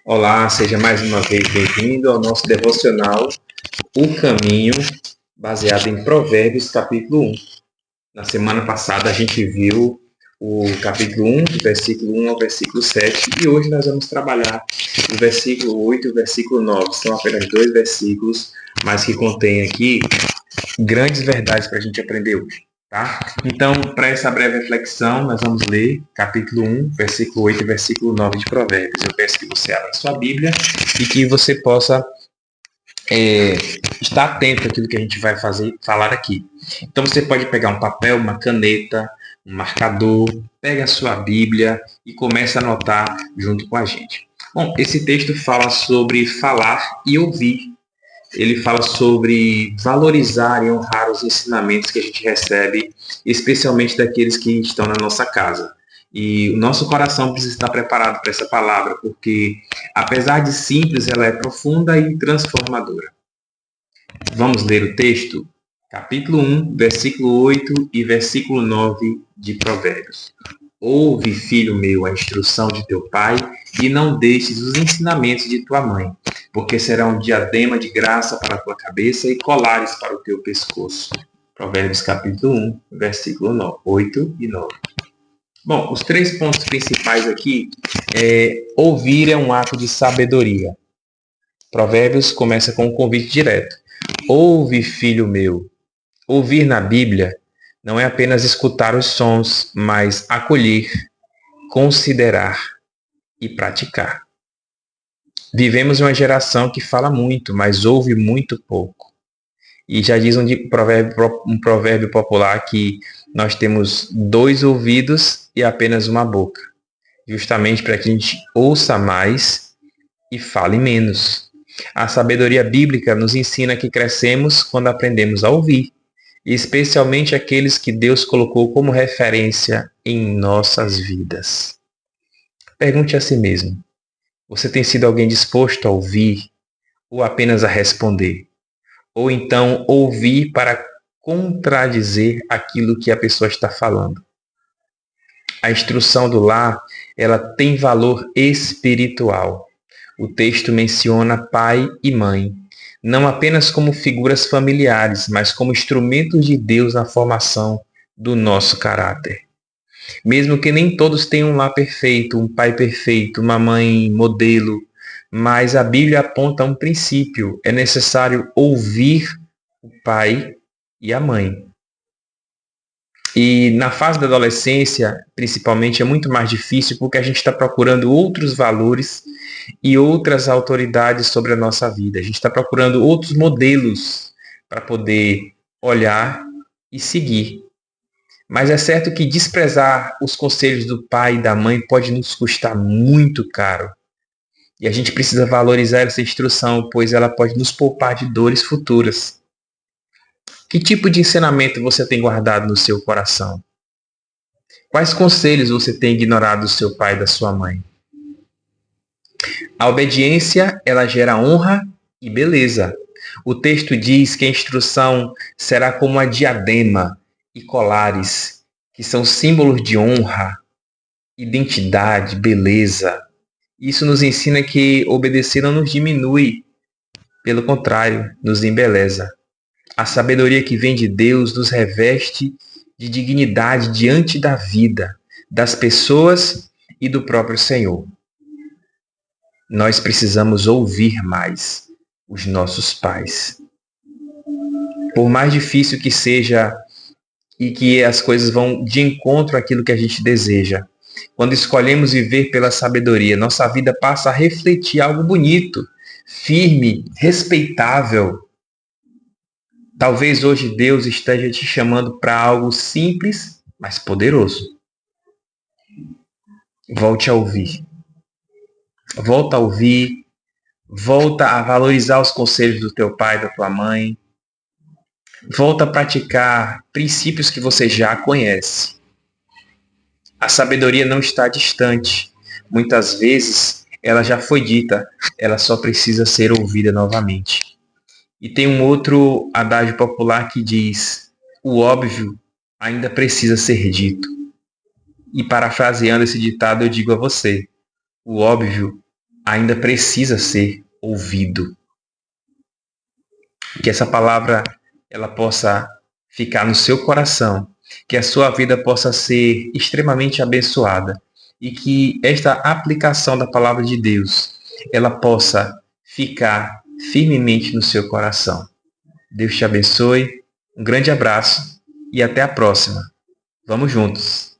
Olá, seja mais uma vez bem-vindo ao nosso devocional O Caminho, baseado em Provérbios, capítulo 1. Na semana passada a gente viu o capítulo 1, do versículo 1 ao versículo 7, e hoje nós vamos trabalhar o versículo 8 e o versículo 9. São apenas dois versículos, mas que contêm aqui grandes verdades para a gente aprender hoje. Tá? Então, para essa breve reflexão, nós vamos ler capítulo 1, versículo 8 e versículo 9 de Provérbios. Eu peço que você abra a sua Bíblia e que você possa estar atento àquilo que a gente vai falar aqui. Então, você pode pegar um papel, uma caneta, um marcador, pega a sua Bíblia e começa a anotar junto com a gente. Bom, esse texto fala sobre falar e ouvir. Ele fala sobre valorizar e honrar os ensinamentos que a gente recebe, especialmente daqueles que estão na nossa casa. E o nosso coração precisa estar preparado para essa palavra, porque, apesar de simples, ela é profunda e transformadora. Vamos ler o texto? Capítulo 1, versículo 8 e versículo 9 de Provérbios. Ouve, filho meu, a instrução de teu pai, e não deixes os ensinamentos de tua mãe, porque será um diadema de graça para a tua cabeça e colares para o teu pescoço. Provérbios capítulo 1, versículo 8 e 9. Bom, os três pontos principais aqui ouvir é um ato de sabedoria. Provérbios começa com um convite direto. Ouve, filho meu. Ouvir na Bíblia não é apenas escutar os sons, mas acolher, considerar e praticar. Vivemos em uma geração que fala muito, mas ouve muito pouco. E já diz um provérbio popular que nós temos 2 ouvidos e apenas uma boca, justamente para que a gente ouça mais e fale menos. A sabedoria bíblica nos ensina que crescemos quando aprendemos a ouvir, especialmente aqueles que Deus colocou como referência em nossas vidas. Pergunte a si mesmo: você tem sido alguém disposto a ouvir ou apenas a responder? Ou então ouvir para contradizer aquilo que a pessoa está falando? A instrução do lar, ela tem valor espiritual. O texto menciona pai e mãe, não apenas como figuras familiares, mas como instrumentos de Deus na formação do nosso caráter. Mesmo que nem todos tenham um lar perfeito, um pai perfeito, uma mãe modelo, mas a Bíblia aponta um princípio: é necessário ouvir o pai e a mãe. E na fase da adolescência, principalmente, é muito mais difícil porque a gente está procurando outros valores e outras autoridades sobre a nossa vida. A gente está procurando outros modelos para poder olhar e seguir. Mas é certo que desprezar os conselhos do pai e da mãe pode nos custar muito caro. E a gente precisa valorizar essa instrução, pois ela pode nos poupar de dores futuras. Que tipo de ensinamento você tem guardado no seu coração? Quais conselhos você tem ignorado do seu pai e da sua mãe? A obediência, ela gera honra e beleza. O texto diz que a instrução será como a diadema e colares, que são símbolos de honra, identidade, beleza. Isso nos ensina que obedecer não nos diminui, pelo contrário, nos embeleza. A sabedoria que vem de Deus nos reveste de dignidade diante da vida, das pessoas e do próprio Senhor. Nós precisamos ouvir mais os nossos pais. Por mais difícil que seja e que as coisas vão de encontro àquilo que a gente deseja, quando escolhemos viver pela sabedoria, nossa vida passa a refletir algo bonito, firme, respeitável. Talvez hoje Deus esteja te chamando para algo simples, mas poderoso. Volte a ouvir. Volta a ouvir. Volta a valorizar os conselhos do teu pai, da tua mãe. Volta a praticar princípios que você já conhece. A sabedoria não está distante. Muitas vezes ela já foi dita, ela só precisa ser ouvida novamente. E tem um outro adágio popular que diz: o óbvio ainda precisa ser dito. E parafraseando esse ditado, eu digo a você: o óbvio ainda precisa ser ouvido. Que essa palavra ela possa ficar no seu coração, que a sua vida possa ser extremamente abençoada e que esta aplicação da palavra de Deus ela possa ficar firmemente no seu coração. Deus te abençoe, um grande abraço e até a próxima. Vamos juntos!